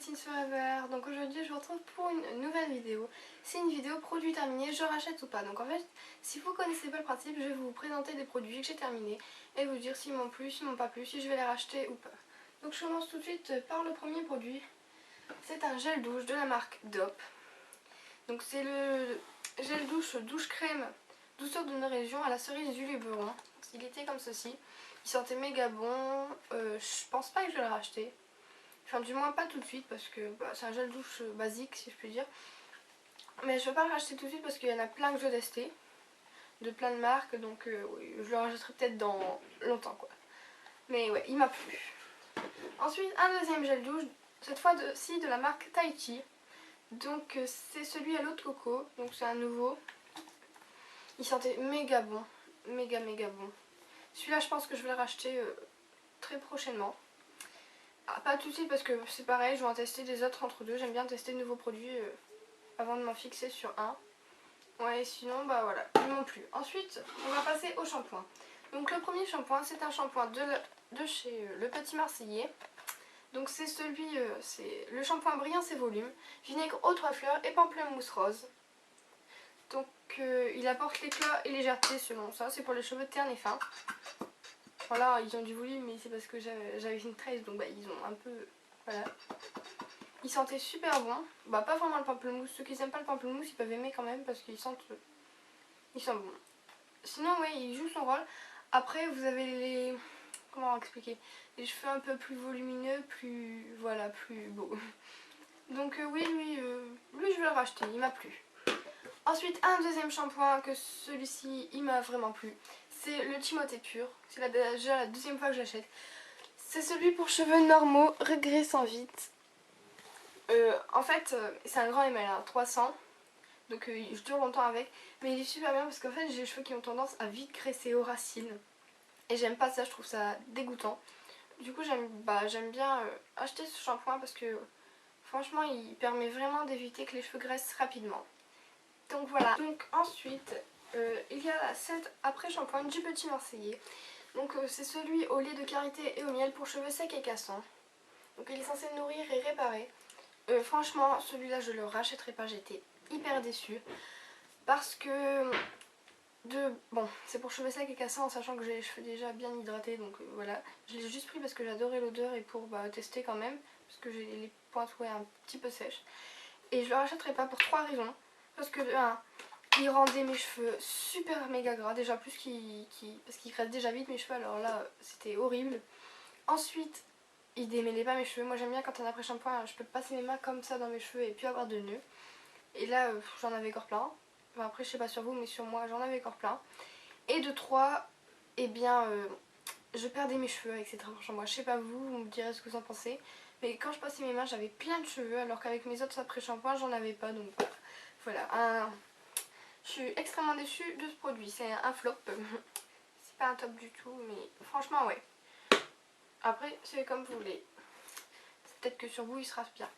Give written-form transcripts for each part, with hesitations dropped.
Teens Forever. Donc aujourd'hui je vous retrouve pour une nouvelle vidéo. C'est une vidéo produit terminé, je rachète ou pas. Donc en fait, si vous connaissez pas le principe, je vais vous présenter des produits que j'ai terminés et vous dire s'ils m'ont plu, s'ils m'ont pas plu, si je vais les racheter ou pas. Donc je commence tout de suite par le premier produit. C'est un gel douche de la marque Dop. Donc c'est le gel douche crème douceur de nos régions à la cerise du Luberon. Il était comme ceci. Il sentait méga bon. Je pense pas que je vais le racheter. Enfin du moins pas tout de suite parce que c'est un gel douche basique si je puis dire. Mais je vais pas le racheter tout de suite parce qu'il y en a plein que je veux tester. De plein de marques donc oui, je le rachèterai peut-être dans longtemps quoi. Mais ouais, il m'a plu. Ensuite un deuxième gel douche, cette fois-ci de la marque Tahiti. Donc c'est celui à l'eau de coco, donc c'est un nouveau. Il sentait méga bon, méga bon. Celui-là je pense que je vais le racheter très prochainement. Ah, pas tout de suite parce que c'est pareil, je vais en tester des autres entre deux. J'aime bien tester de nouveaux produits avant de m'en fixer sur un. Ouais, sinon bah voilà, ils m'ont plu. Ensuite, on va passer au shampoing. Donc le premier shampoing, c'est un shampoing de chez Le Petit Marseillais. Donc c'est celui, c'est le shampoing brillant et volume, vinaigre aux 3 fleurs et pamplemousse rose. Donc il apporte l'éclat et légèreté selon ça, c'est pour les cheveux ternes et fins. Voilà, ils ont du volume mais c'est parce que j'avais une tresse donc bah, ils ont un peu... Voilà. Il sentait super bon. Bah pas vraiment le pamplemousse. Ceux qui n'aiment pas le pamplemousse ils peuvent aimer quand même parce qu'ils sentent... Ils sentent bon. Sinon ouais il joue son rôle. Après vous avez les... Comment expliquer? Les cheveux un peu plus volumineux, plus... Voilà, plus beaux. Donc oui lui je vais le racheter, il m'a plu. Ensuite un deuxième shampoing que celui-ci il m'a vraiment plu. C'est le Timothée Pur. C'est déjà la deuxième fois que je l'achète. C'est celui pour cheveux normaux, régressant vite. En fait c'est un grand ml, hein, 300. Donc je dure longtemps avec. Mais il est super bien parce qu'en fait j'ai les cheveux qui ont tendance à vite graisser aux racines. Et j'aime pas ça, je trouve ça dégoûtant. Du coup j'aime bien acheter ce shampoing parce que franchement il permet vraiment d'éviter que les cheveux graissent rapidement. Donc voilà. Donc ensuite il y a la set après shampoing du Petit Marseillais. Donc c'est celui au lait de karité et au miel pour cheveux secs et cassants. Donc il est censé nourrir et réparer. Franchement celui-là je le rachèterai pas, j'étais hyper déçue. Parce que bon c'est pour cheveux secs et cassants en sachant que j'ai les cheveux déjà bien hydratés. Donc voilà, je l'ai juste pris parce que j'adorais l'odeur et pour tester quand même. Parce que j'ai les pointes un petit peu sèches. Et je le rachèterai pas pour 3 raisons. Parce que il rendait mes cheveux super méga gras. Déjà plus parce qu'il graisse déjà vite mes cheveux, alors là c'était horrible. Ensuite il démêlait pas mes cheveux. Moi j'aime bien quand un après shampoing je peux passer mes mains comme ça dans mes cheveux et puis avoir de nœuds. Et là j'en avais encore plein. Enfin, après je sais pas sur vous mais sur moi j'en avais encore plein. Et de 3, eh bien je perdais mes cheveux avec ces après-shampoings. Je sais pas vous me direz ce que vous en pensez. Mais quand je passais mes mains j'avais plein de cheveux alors qu'avec mes autres après-shampoings j'en avais pas. Donc voilà, je suis extrêmement déçue de ce produit. C'est un flop. C'est pas un top du tout mais franchement ouais. Après c'est comme vous voulez. Peut-être que sur vous il sera bien.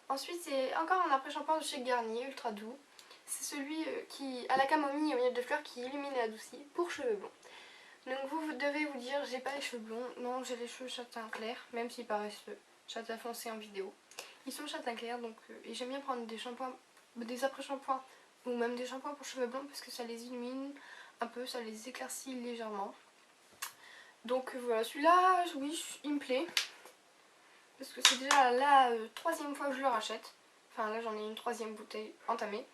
Ensuite c'est encore un après-shampoing de chez Garnier ultra doux. C'est celui qui à la camomille et au miel de fleurs qui illumine et adoucit pour cheveux blonds. Donc vous devez vous dire j'ai pas les cheveux blonds, non j'ai les cheveux châtain clair, même s'ils paraissent châtain foncé en vidéo. Ils sont châtain clair donc et j'aime bien prendre des shampoings, des après-shampoings ou même des shampoings pour cheveux blonds parce que ça les illumine un peu, ça les éclaircit légèrement. Donc voilà, celui-là oui il me plaît. Parce que c'est déjà la 3e fois que je le rachète. Enfin là j'en ai une 3e bouteille entamée.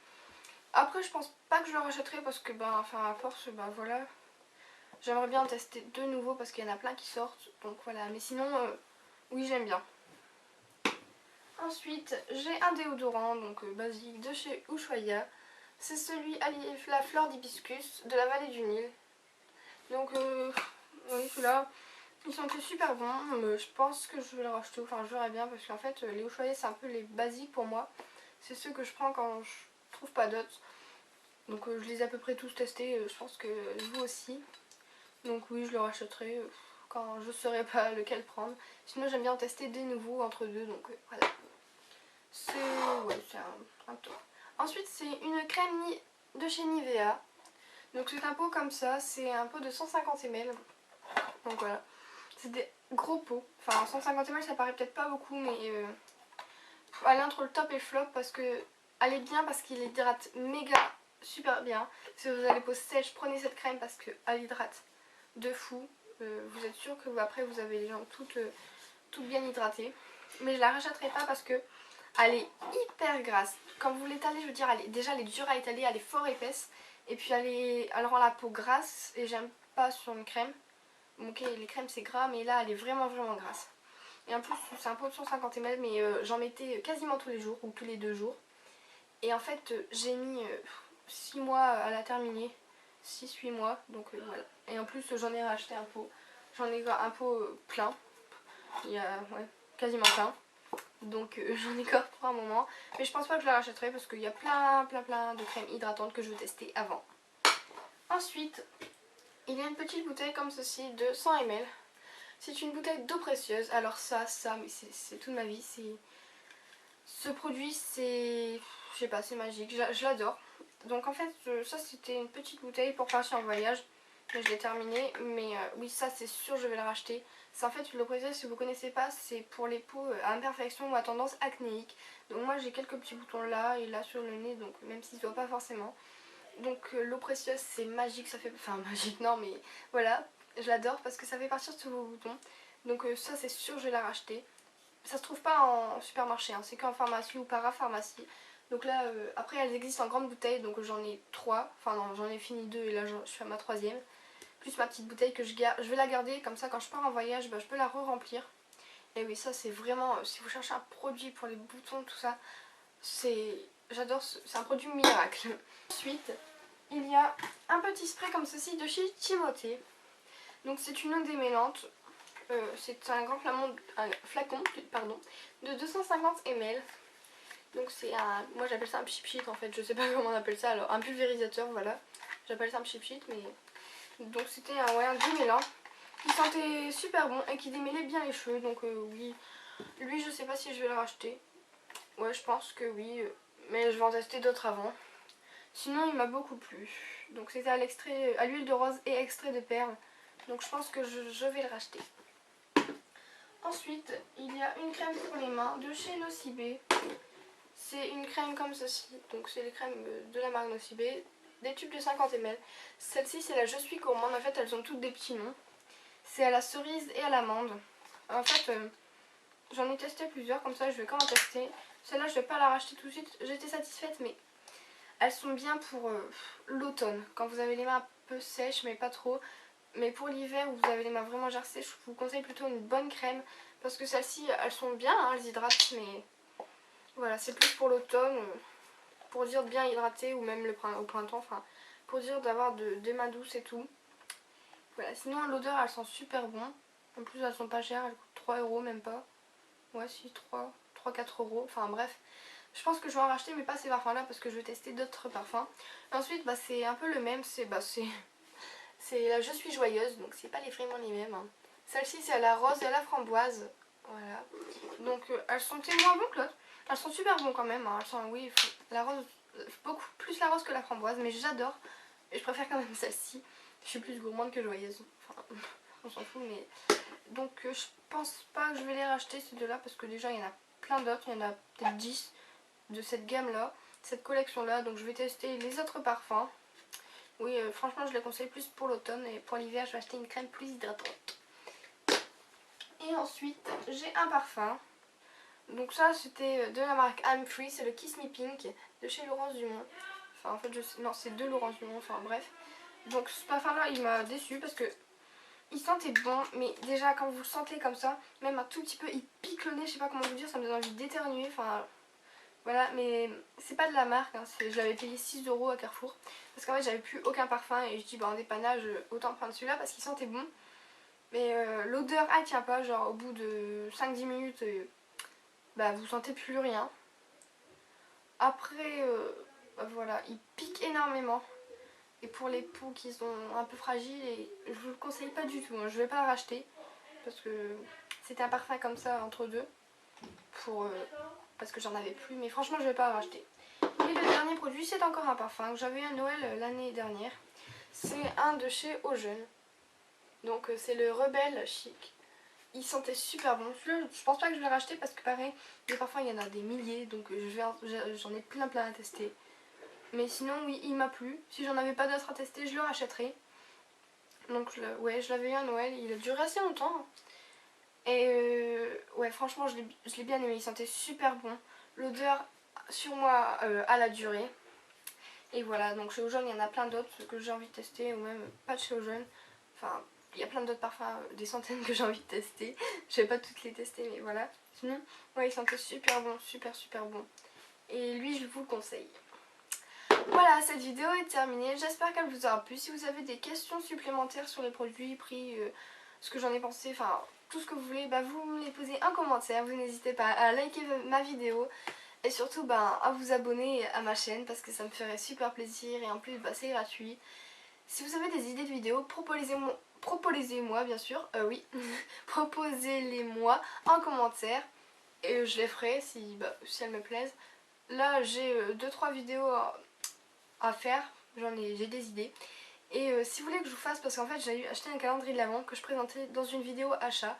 Après je pense pas que je le rachèterai parce que enfin à force voilà. J'aimerais bien en tester de nouveau parce qu'il y en a plein qui sortent. Donc voilà, mais sinon oui j'aime bien. Ensuite j'ai un déodorant donc basique de chez Ushuaïa. C'est celui à la fleur d'hibiscus de la vallée du Nil. Donc oui celui-là il sentait super bon. Je pense que je vais le racheter, enfin je verrai bien parce qu'en fait les Ushuaïa c'est un peu les basiques pour moi. C'est ceux que je prends quand je trouve pas d'autres. Donc je les ai à peu près tous testés, je pense que vous aussi. Donc oui je le rachèterai quand je saurai pas lequel prendre. Sinon j'aime bien en tester des nouveaux entre deux donc voilà. C'est un top. Ensuite c'est une crème de chez Nivea. Donc c'est un pot comme ça, c'est un pot de 150 ml. Donc voilà. C'est des gros pots. Enfin 150 ml ça paraît peut-être pas beaucoup mais elle est entre le top et le flop parce que elle est bien parce qu'il hydrate méga super bien. Si vous avez les peaux sèches, prenez cette crème parce qu'elle hydrate de fou. Vous êtes sûr que après vous avez les jambes toutes bien hydratées. Mais je la rachèterai pas parce que elle est hyper grasse. Quand vous l'étalez, je veux dire, déjà elle est dure à étaler, elle est fort épaisse. Et puis elle rend la peau grasse et j'aime pas sur une crème. Bon, ok, les crèmes c'est gras, mais là elle est vraiment grasse. Et en plus c'est un pot de 150 ml, mais j'en mettais quasiment tous les jours ou tous les 2 jours. Et en fait j'ai mis 6 mois à la terminer. 6-8 mois, donc voilà. Et en plus j'en ai racheté un pot. J'en ai un pot plein. Il y a quasiment plein. Donc j'en ai encore pour un moment. Mais je pense pas que je la rachèterai parce qu'il y a plein de crèmes hydratantes que je veux tester avant. Ensuite, il y a une petite bouteille comme ceci de 100 ml. C'est une bouteille d'eau précieuse. Alors ça, mais c'est toute ma vie. Ce produit, c'est... Je sais pas, c'est magique. Je l'adore. Donc en fait, ça c'était une petite bouteille pour partir en voyage. Mais je l'ai terminée. Mais oui, ça c'est sûr, je vais le racheter. C'est en fait l'eau précieuse, si vous ne connaissez pas, c'est pour les peaux à imperfection ou à tendance acnéique. Donc moi j'ai quelques petits boutons là et là sur le nez, donc même s'ils ne se voient pas forcément. Donc l'eau précieuse c'est magique, ça fait... Enfin magique non mais voilà, je l'adore parce que ça fait partir tous vos boutons. Donc ça c'est sûr, je vais la racheter. Ça se trouve pas en supermarché, hein, c'est qu'en pharmacie ou parapharmacie. Donc là, après elles existent en grande bouteille, donc j'en ai 3. Enfin non, j'en ai fini 2 et là je suis à ma 3e. Plus ma petite bouteille que je garde. Je vais la garder, comme ça quand je pars en voyage, bah, je peux la re-remplir. Et oui, ça c'est vraiment, si vous cherchez un produit pour les boutons, tout ça, j'adore, c'est un produit miracle. Ensuite, il y a un petit spray comme ceci de chez Timothée. Donc c'est une eau démêlante. C'est un flacon de 250 ml. Donc c'est un... Moi j'appelle ça un pchit en fait. Je sais pas comment on appelle ça. Alors un pulvérisateur, voilà. J'appelle ça un pchit mais... Donc c'était un démêlant qui sentait super bon et qui démêlait bien les cheveux. Donc oui. Lui je sais pas si je vais le racheter. Ouais je pense que oui. Mais je vais en tester d'autres avant. Sinon il m'a beaucoup plu. Donc c'était à l'huile de rose et extrait de perles. Donc je pense que je vais le racheter. Ensuite, il y a une crème pour les mains de chez Nocibé. C'est une crème comme ceci. Donc c'est les crèmes de la marque Nocibé. Des tubes de 50 ml. Celle-ci c'est la Je suis gourmande. En fait elles ont toutes des petits noms. C'est à la cerise et à l'amande. En fait j'en ai testé plusieurs. Comme ça je vais quand même tester. Celle-là je vais pas la racheter tout de suite. J'étais satisfaite mais elles sont bien pour l'automne. Quand vous avez les mains un peu sèches mais pas trop. Mais pour l'hiver où vous avez les mains vraiment gercées, je vous conseille plutôt une bonne crème. Parce que celles-ci, elles sont bien, hein, elles hydratent, mais voilà, c'est plus pour l'automne, pour dire de bien hydrater, ou même au printemps, enfin, pour dire d'avoir des mains douces et tout. Voilà, sinon l'odeur, elles sont super bon. En plus, elles sont pas chères, elles coûtent 3 euros, même pas. Ouais, si, 3-4 euros, enfin bref. Je pense que je vais en racheter, mais pas ces parfums-là, parce que je vais tester d'autres parfums. Ensuite, bah, c'est un peu le même, c'est la Je suis joyeuse, donc c'est pas vraiment les mêmes. Hein. Celle-ci c'est à la rose et à la framboise. Voilà. Donc elles sont moins bonnes que l'autre. Elles sont super bonnes quand même. Hein. Elles sont, oui, la rose, beaucoup plus la rose que la framboise, mais j'adore. Et je préfère quand même celle-ci. Je suis plus gourmande que joyeuse. Enfin, on s'en fout, mais... Donc je pense pas que je vais les racheter ces deux-là, parce que déjà il y en a plein d'autres. Il y en a peut-être 10 de cette gamme-là, cette collection-là. Donc je vais tester les autres parfums. Oui, franchement je les conseille plus pour l'automne et pour l'hiver je vais acheter une crème plus hydratante. Et ensuite j'ai un parfum. Donc ça c'était de la marque I'm Free, c'est le Kiss Me Pink de chez Laurence Dumont. Enfin en fait non c'est de Laurence Dumont, enfin bref. Donc ce parfum là il m'a déçu parce que il sentait bon, mais déjà quand vous le sentez comme ça, même un tout petit peu il pique le nez, je sais pas comment vous dire, ça me donne envie d'éternuer, enfin... Voilà, mais c'est pas de la marque, hein, je l'avais payé 6 euros à Carrefour. Parce qu'en fait j'avais plus aucun parfum et je dis bah en dépannage autant prendre celui-là parce qu'il sentait bon. Mais l'odeur elle tient pas, genre au bout de 5-10 minutes bah vous sentez plus rien. Après bah, voilà, il pique énormément. Et pour les peaux qui sont un peu fragiles, je vous le conseille pas du tout, hein, je vais pas la racheter. Parce que c'était un parfum comme ça entre deux. Parce que j'en avais plus, mais franchement je vais pas le racheter. Et le dernier produit c'est encore un parfum que j'avais eu à Noël l'année dernière. C'est un de chez Aujeune. Donc c'est le Rebelle Chic. il sentait super bon. Celui-là, je pense pas que je vais le racheter parce que pareil, des parfums il y en a des milliers, donc j'en ai plein à tester. Mais sinon oui, il m'a plu. Si j'en avais pas d'autres à tester, je le rachèterais. Donc ouais, je l'avais eu à Noël, il a duré assez longtemps. Et ouais, franchement je l'ai bien aimé, il sentait super bon. L'odeur sur moi à la durée. Et voilà, donc chez Aujogne, il y en a plein d'autres que j'ai envie de tester, ou même pas de chez Aujogne. Enfin, il y a plein d'autres parfums, des centaines que j'ai envie de tester. Je vais pas toutes les tester, mais voilà. Sinon, ouais, il sentait super bon, super bon. Et lui, je vous le conseille. Voilà, cette vidéo est terminée. J'espère qu'elle vous aura plu. Si vous avez des questions supplémentaires sur les produits, prix, ce que j'en ai pensé, enfin, tout ce que vous voulez, bah, vous me les posez en commentaire. Vous n'hésitez pas à liker ma vidéo. Et surtout à vous abonner à ma chaîne parce que ça me ferait super plaisir et en plus c'est gratuit. Si vous avez des idées de vidéos, proposez-moi bien sûr, oui, proposez-les-moi en commentaire et je les ferai si elles me plaisent. Là j'ai 2-3 vidéos à faire, j'ai des idées. Et si vous voulez que je vous fasse, parce qu'en fait j'ai acheté un calendrier de l'Avent que je présentais dans une vidéo achat.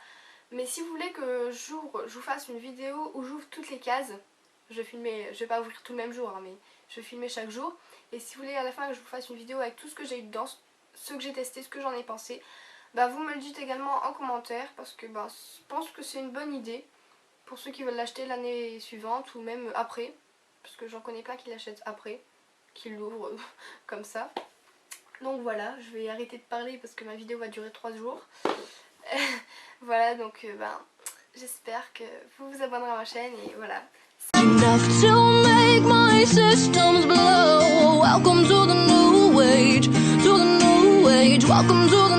Mais si vous voulez que je vous fasse une vidéo où j'ouvre toutes les cases, je vais pas ouvrir tout le même jour, hein, mais je vais filmer chaque jour. Et si vous voulez à la fin que je vous fasse une vidéo avec tout ce que j'ai eu dedans, ce que j'ai testé, ce que j'en ai pensé, vous me le dites également en commentaire parce que je pense que c'est une bonne idée pour ceux qui veulent l'acheter l'année suivante ou même après. Parce que j'en connais plein qui l'achètent après, qui l'ouvrent comme ça. Donc voilà, je vais arrêter de parler parce que ma vidéo va durer 3 jours. Voilà, donc j'espère que vous vous abonnerez à ma chaîne et voilà. Enough to make my systems blow. Welcome to the new age, welcome to the